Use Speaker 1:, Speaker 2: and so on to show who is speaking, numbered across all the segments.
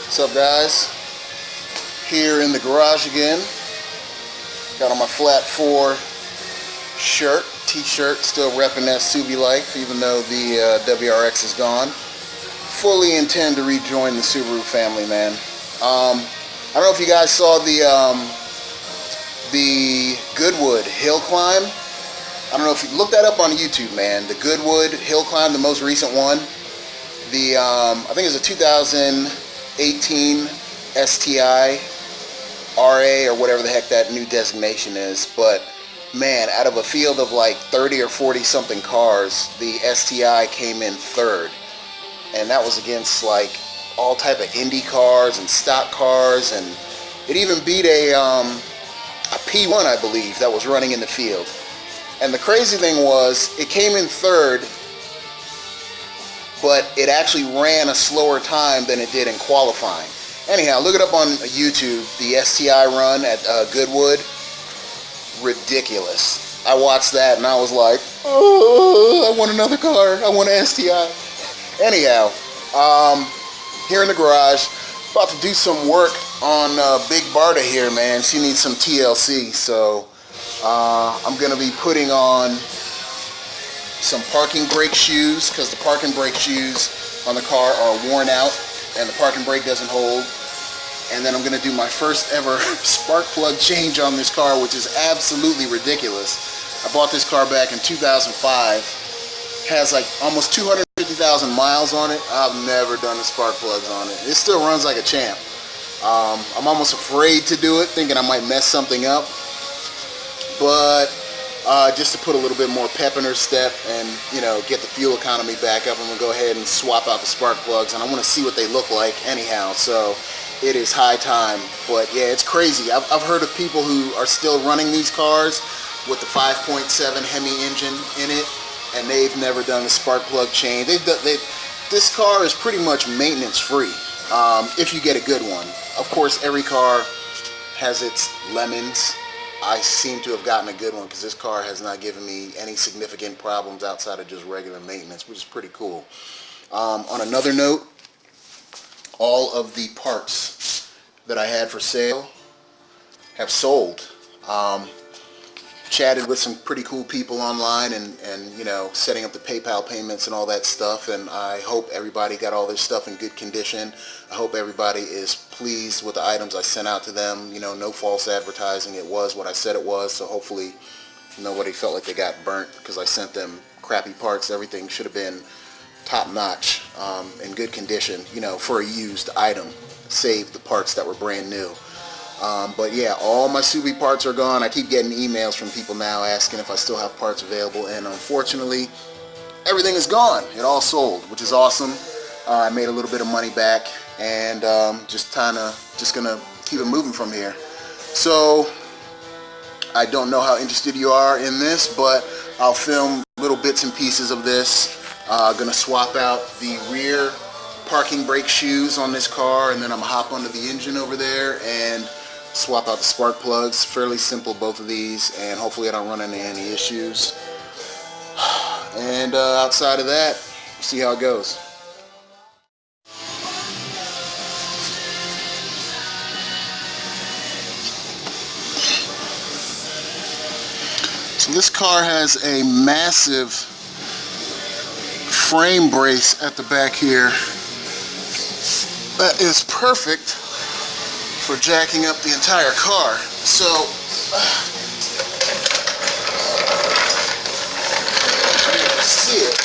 Speaker 1: What's up, guys? Here in the garage again. Got on my flat 4 shirt, t-shirt, still repping that Subi life even though the WRX is gone. Fully intend to rejoin the Subaru family, man. I don't know if you guys saw the Goodwood hill climb. I don't know if you looked that up on YouTube, man. The Goodwood hill climb, the most recent one. The I think it's a 2018 STI RA or whatever the heck that new designation is. But man, out of a field of like 30 or 40 something cars, the STI came in third, and that was against like all type of Indy cars and stock cars, and it even beat a P1, I believe, that was running in the field. And the crazy thing was, it came in third, but it actually ran a slower time than it did in qualifying. Anyhow, look it up on YouTube, the STI run at Goodwood. Ridiculous. I watched that and I was like, oh, I want another car. I want an STI. Anyhow, here in the garage, about to do some work on Big Barda here, man. She needs some TLC, so I'm going to be putting on some parking brake shoes, because the parking brake shoes on the car are worn out and the parking brake doesn't hold. And then I'm going to do my first ever spark plug change on this car, which is absolutely ridiculous. I bought this car back in 2005. Has like almost 250,000 miles on it. I've never done the spark plugs on it. It still runs like a champ. I'm almost afraid to do it, thinking I might mess something up. But just to put a little bit more pep in her step and, you know, get the fuel economy back up, I'm going to go ahead and swap out the spark plugs, and I want to see what they look like anyhow. So it is high time. But yeah, it's crazy. I've heard of people who are still running these cars with the 5.7 Hemi engine in it, and they've never done the spark plug change. This car is pretty much maintenance free if you get a good one. Of course, every car has its lemons. I seem to have gotten a good one because this car has not given me any significant problems outside of just regular maintenance, which is pretty cool. On another note, all of the parts that I had for sale have sold. Chatted with some pretty cool people online and you know, setting up the PayPal payments and all that stuff, and I hope everybody got all their stuff in good condition. I hope everybody is pleased with the items I sent out to them. You know, no false advertising. It was what I said it was, so hopefully nobody felt like they got burnt because I sent them crappy parts. Everything should have been top notch, in good condition, you know, for a used item. Save the parts that were brand new. But yeah, all my Subi parts are gone. I keep getting emails from people now asking if I still have parts available, and unfortunately everything is gone. It all sold, which is awesome. I made a little bit of money back, and just gonna keep it moving from here. So I don't know how interested you are in this, but I'll film little bits and pieces of this. Gonna swap out the rear parking brake shoes on this car, and then I'm gonna hop onto the engine over there and swap out the spark plugs. Fairly simple, both of these, and hopefully I don't run into any issues. And outside of that, see how it goes. So this car has a massive frame brace at the back here that is perfect for jacking up the entire car. So see it.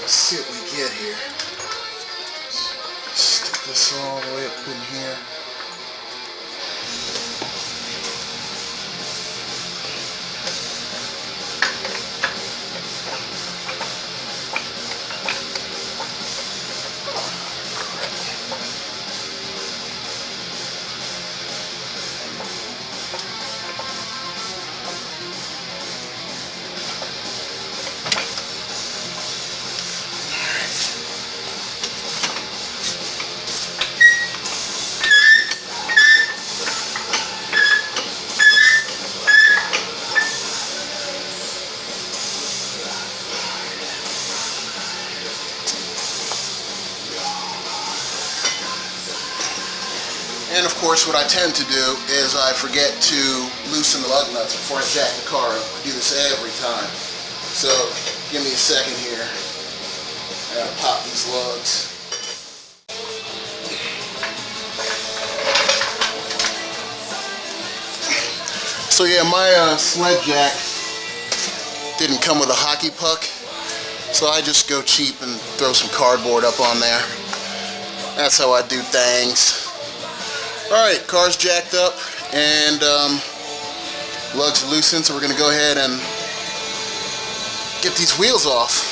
Speaker 1: Let's see what we get here. Stick this all the way up in here. And of course, what I tend to do is I forget to loosen the lug nuts before I jack the car up. I do this every time. So give me a second here. I gotta pop these lugs. So yeah, my sled jack didn't come with a hockey puck, so I just go cheap and throw some cardboard up on there. That's how I do things. Alright, car's jacked up and lugs loosened, so we're going to go ahead and get these wheels off.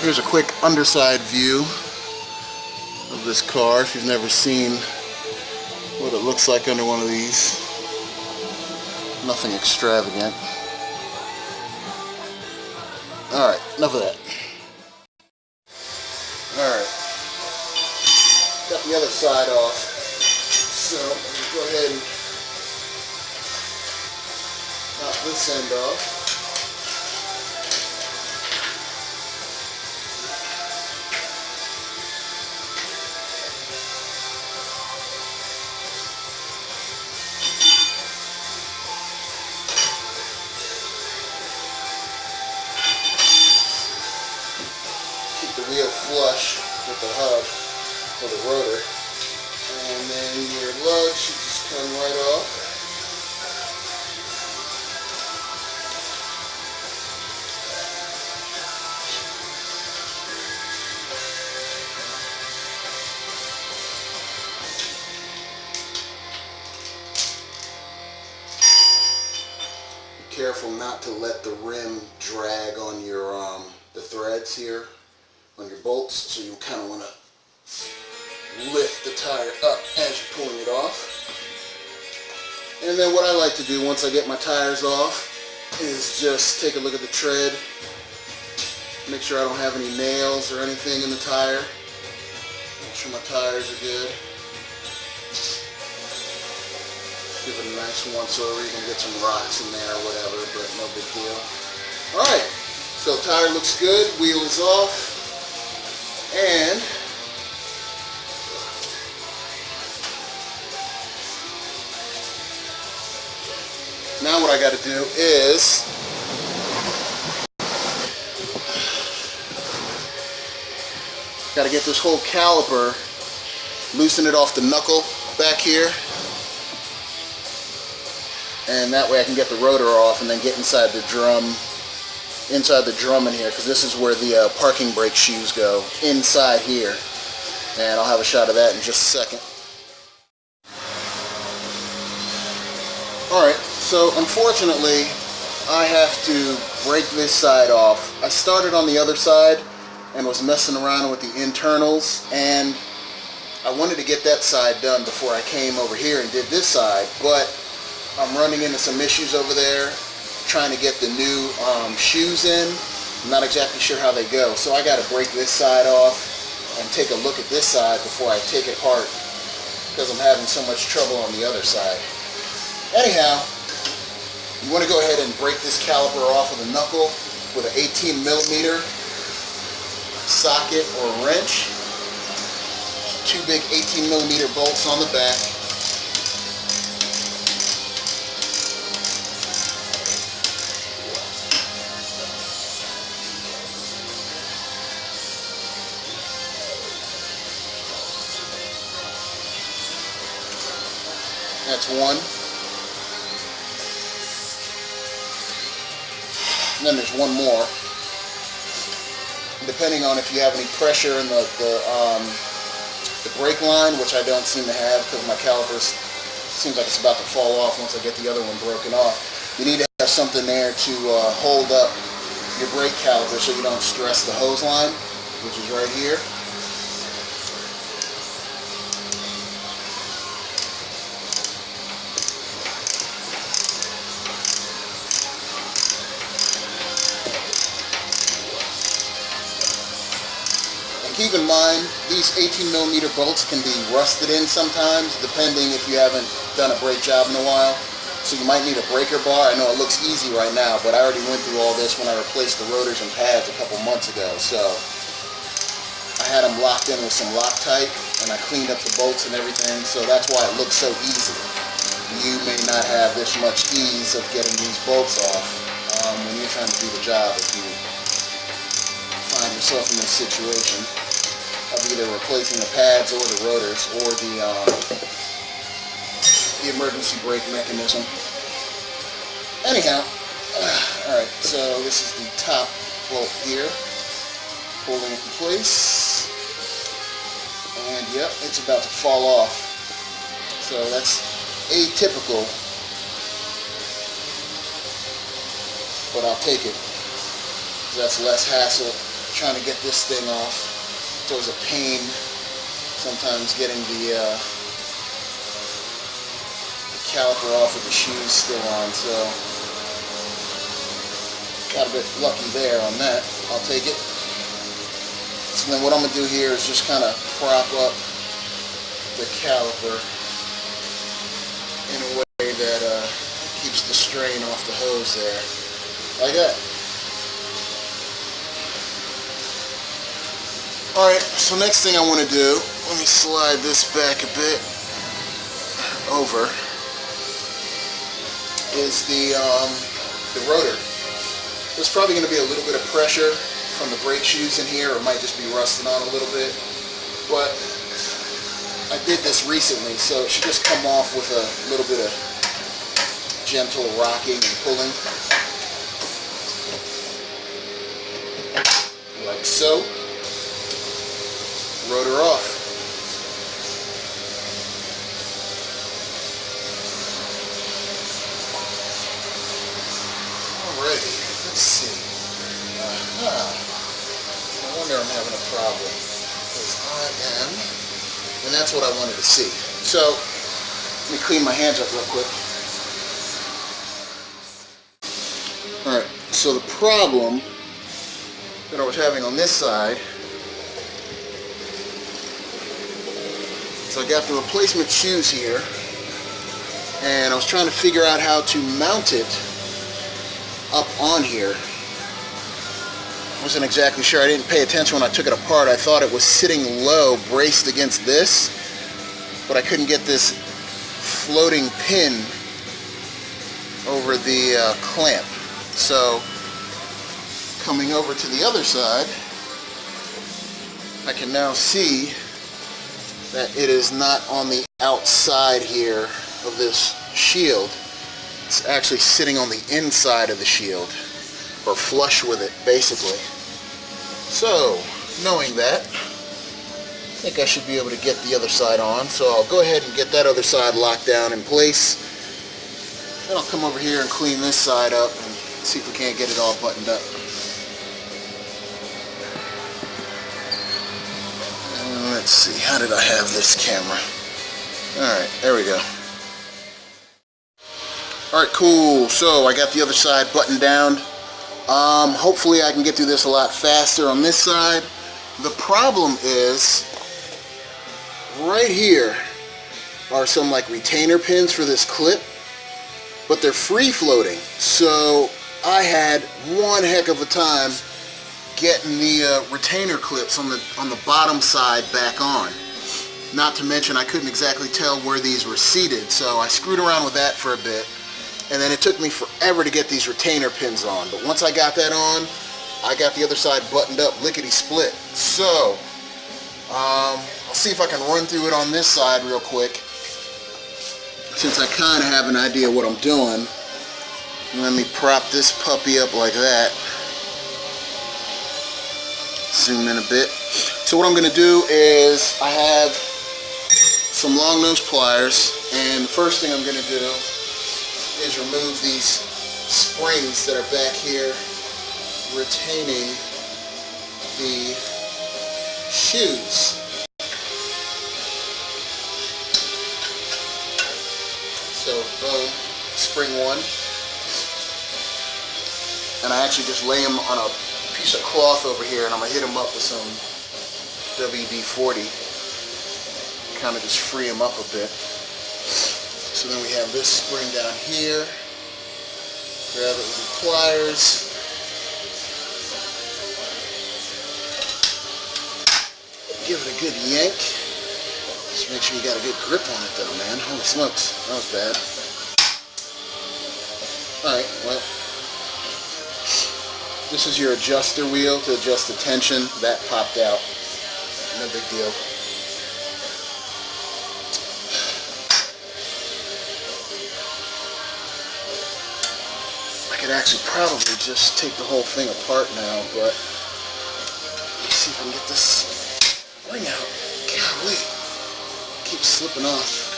Speaker 1: Here's a quick underside view of this car if you've never seen what it looks like under one of these. Nothing extravagant. Alright, enough of that. Alright, got the other side off. So, go ahead and knock this end off. Keep the wheel flush with the hub or the rotor. And then your lug should just come right off. Be careful not to let the rim drag on your the threads here on your bolts, so you kind of want to lift the tire up as you're pulling it off. And then what I like to do once I get my tires off is just take a look at the tread, make sure I don't have any nails or anything in the tire, make sure my tires are good. Give it a nice once over. You can get some rocks in there or whatever, but no big deal. Alright, so tire looks good, wheel is off, and now what I got to do is got to get this whole caliper, loosen it off the knuckle back here, and that way I can get the rotor off and then get inside the drum in here, because this is where the parking brake shoes go, inside here, and I'll have a shot of that in just a second. Alright, so unfortunately I have to break this side off. I started on the other side and was messing around with the internals, and I wanted to get that side done before I came over here and did this side, but I'm running into some issues over there trying to get the new shoes in. I'm not exactly sure how they go, so I got to break this side off and take a look at this side before I take it apart, because I'm having so much trouble on the other side. Anyhow, you want to go ahead and break this caliper off of the knuckle with an 18mm socket or wrench. Two big 18mm bolts on the back. That's one. And then there's one more. Depending on if you have any pressure in the brake line, which I don't seem to have because my caliper seems like it's about to fall off once I get the other one broken off. You need to have something there to hold up your brake caliper so you don't stress the hose line, which is right here. Keep in mind, these 18mm bolts can be rusted in sometimes, depending if you haven't done a brake job in a while. So you might need a breaker bar. I know it looks easy right now, but I already went through all this when I replaced the rotors and pads a couple months ago. So I had them locked in with some Loctite, and I cleaned up the bolts and everything, so that's why it looks so easy. You may not have this much ease of getting these bolts off when you're trying to do the job if you find yourself in this situation of either replacing the pads or the rotors or the emergency brake mechanism. Anyhow, alright, so this is the top bolt here, holding it in place, and yep, it's about to fall off. So that's atypical, but I'll take it. That's less hassle trying to get this thing off. It's always a pain sometimes getting the caliper off with the shoes still on, so got a bit lucky there on that. I'll take it. So then what I'm going to do here is just kind of prop up the caliper in a way that keeps the strain off the hose there, like that. Alright, so next thing I want to do, let me slide this back a bit over, is the rotor. There's probably going to be a little bit of pressure from the brake shoes in here, or it might just be rusting on a little bit, but I did this recently, so it should just come off with a little bit of gentle rocking and pulling, like so. Rotor off. Alrighty, let's see. No wonder I'm having a problem, because I am, and that's what I wanted to see. So, let me clean my hands up real quick. Alright, so the problem that I was having on this side, so I got the replacement shoes here, and I was trying to figure out how to mount it up on here. I wasn't exactly sure. I didn't pay attention when I took it apart. I thought it was sitting low, braced against this, but I couldn't get this floating pin over the clamp. So, coming over to the other side, I can now see that it is not on the outside here of this shield. It's actually sitting on the inside of the shield, or flush with it, basically. So, knowing that, I think I should be able to get the other side on, so I'll go ahead and get that other side locked down in place. Then I'll come over here and clean this side up and see if we can't get it all buttoned up. Let's see, how did I have this camera? Alright, there we go. Alright, cool. So I got the other side buttoned down. Hopefully I can get through this a lot faster on this side. The problem is, right here are some like retainer pins for this clip, but they're free floating. So I had one heck of a time getting the retainer clips on the bottom side back on. Not to mention I couldn't exactly tell where these were seated, so I screwed around with that for a bit, and then it took me forever to get these retainer pins on. But once I got that on, I got the other side buttoned up lickety split. So I'll see if I can run through it on this side real quick, since I kind of have an idea what I'm doing. Let me prop this puppy up like that. Zoom in a bit. So what I'm going to do is, I have some long nose pliers, and the first thing I'm going to do is remove these springs that are back here retaining the shoes. So boom, spring one, and I actually just lay them on a piece of cloth over here, and I'm going to hit them up with some WD-40, kind of just free them up a bit. So then we have this spring down here, grab it with the pliers, give it a good yank. Just make sure you got a good grip on it though, man. Holy smokes, that was bad. Alright, well, this is your adjuster wheel to adjust the tension. That popped out. No big deal. I could actually probably just take the whole thing apart now, but let's see if I can get this ring out. Golly, keeps slipping off.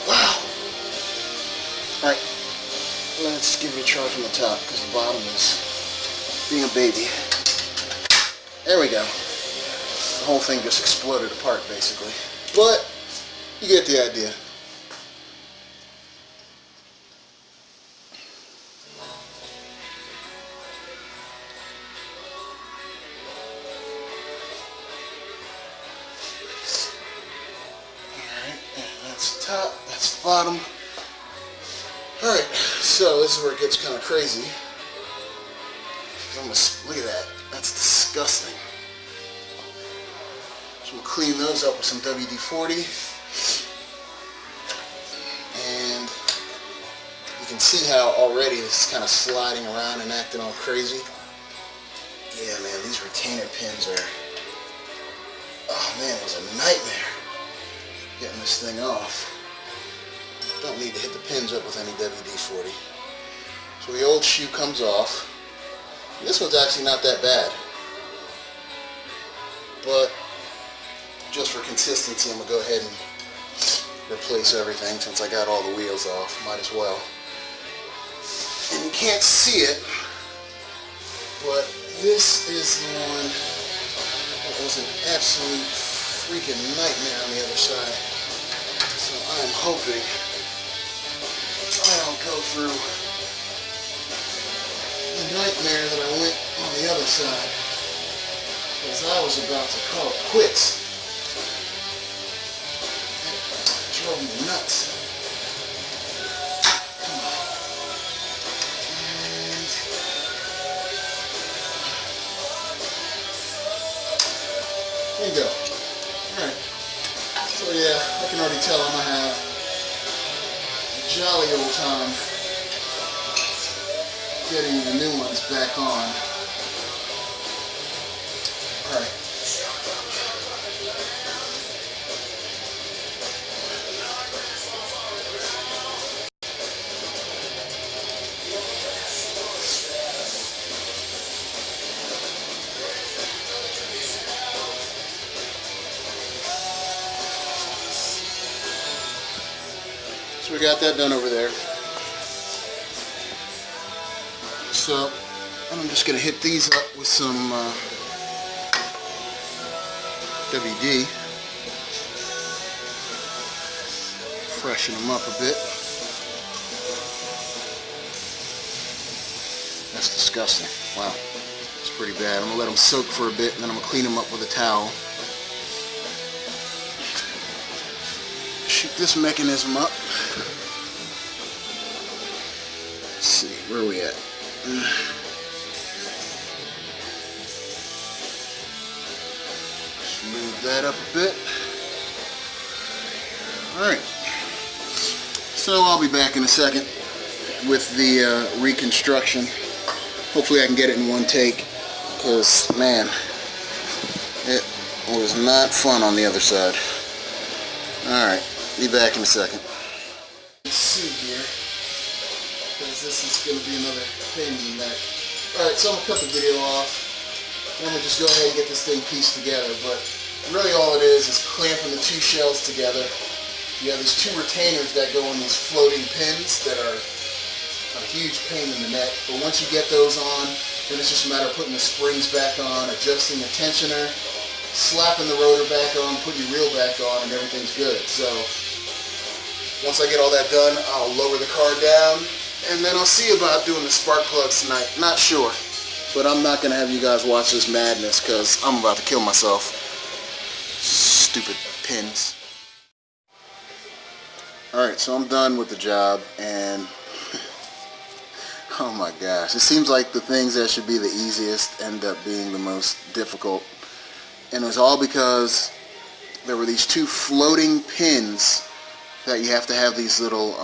Speaker 1: Wow. Alright, let's give it a try from the top because the bottom is being a baby. There we go. The whole thing just exploded apart basically. But you get the idea. Alright, that's the top, that's the bottom. Alright, so this is where it gets kind of crazy. Almost, look at that. That's disgusting. So we'll clean those up with some WD-40. And you can see how already this is kind of sliding around and acting all crazy. Yeah, man, these retainer pins are... Oh, man, it was a nightmare getting this thing off. Don't need to hit the pins up with any WD-40. So the old shoe comes off. This one's actually not that bad, but just for consistency I'm going to go ahead and replace everything since I got all the wheels off, might as well. And you can't see it, but this is the one that was an absolute freaking nightmare on the other side. So I'm hoping I don't go through the nightmare that I went on the other side, because I was about to call it quits. That drove me nuts. Come on. And there you go. Alright. So yeah, I can already tell I'm going to have a jolly old time getting the new ones back on. Alright. So we got that done over there. So I'm just going to hit these up with some WD. Freshen them up a bit. That's disgusting. Wow. It's pretty bad. I'm going to let them soak for a bit and then I'm going to clean them up with a towel. Shoot this mechanism up. Let's see, where are we at? Smooth that up a bit. Alright. So I'll be back in a second with the reconstruction. Hopefully I can get it in one take, because man, it was not fun on the other side. Alright, be back in a second. Let's see here, because this is going to be another pain in the neck. Alright, so I'm going to cut the video off. I'm going to just go ahead and get this thing pieced together, but really all it is clamping the two shells together. You have these two retainers that go on these floating pins that are a huge pain in the neck, but once you get those on, then it's just a matter of putting the springs back on, adjusting the tensioner, slapping the rotor back on, putting your reel back on, and everything's good. So once I get all that done, I'll lower the car down, and then I'll see about doing the spark plugs tonight. Not sure, but I'm not going to have you guys watch this madness because I'm about to kill myself. Stupid pins. Alright, so I'm done with the job, and Oh my gosh, it seems like the things that should be the easiest end up being the most difficult. And it was all because there were these two floating pins that you have to have these little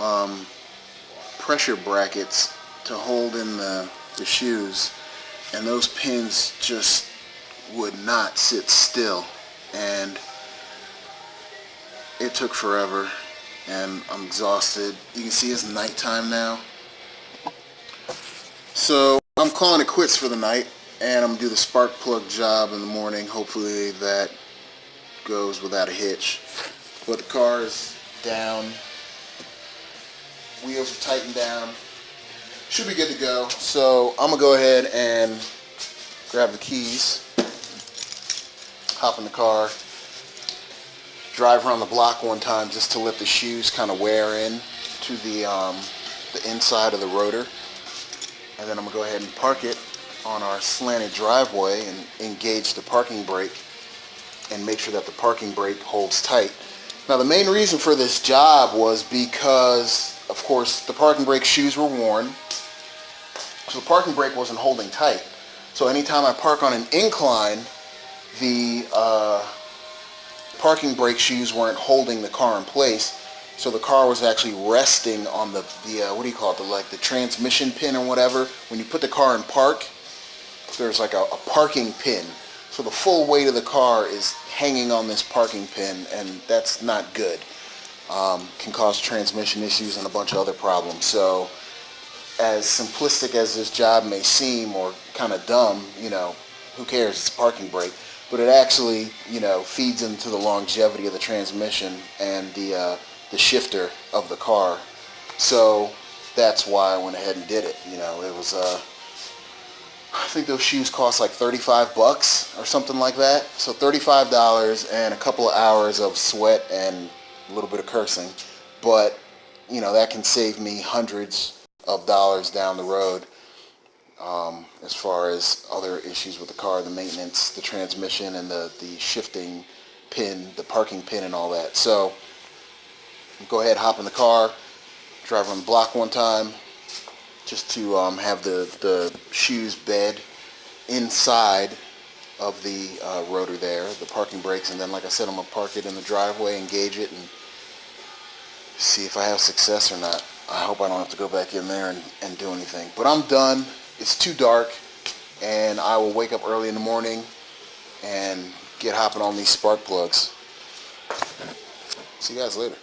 Speaker 1: pressure brackets to hold in the shoes. And those pins just would not sit still. And it took forever. And I'm exhausted. You can see it's nighttime now. So I'm calling it quits for the night, and I'm going to do the spark plug job in the morning. Hopefully that goes without a hitch. But the car is down, wheels are tightened down, should be good to go. So I'm going to go ahead and grab the keys, hop in the car, drive around the block one time just to let the shoes kind of wear in to the inside of the rotor. And then I'm going to go ahead and park it on our slanted driveway and engage the parking brake and make sure that the parking brake holds tight. Now the main reason for this job was because, of course, the parking brake shoes were worn, so the parking brake wasn't holding tight. So anytime I park on an incline, the parking brake shoes weren't holding the car in place. So the car was actually resting on the what do you call it, the transmission pin or whatever. When you put the car in park, there's like a parking pin. So the full weight of the car is hanging on this parking pin, and that's not good. Can cause transmission issues and a bunch of other problems. So as simplistic as this job may seem, or kind of dumb, who cares, it's a parking brake. But it actually, feeds into the longevity of the transmission and the shifter of the car. So that's why I went ahead and did it. It was I think those shoes cost like $35 or something like that. So $35 and a couple of hours of sweat and a little bit of cursing. But that can save me hundreds of dollars down the road, as far as other issues with the car, the maintenance, the transmission, and the shifting pin, the parking pin, and all that. So go ahead, hop in the car, drive around the block one time, just to have the shoes bed inside of the rotor there, the parking brakes, and then, like I said, I'm going to park it in the driveway, engage it, and see if I have success or not. I hope I don't have to go back in there and do anything. But I'm done. It's too dark, and I will wake up early in the morning and get hopping on these spark plugs. See you guys later.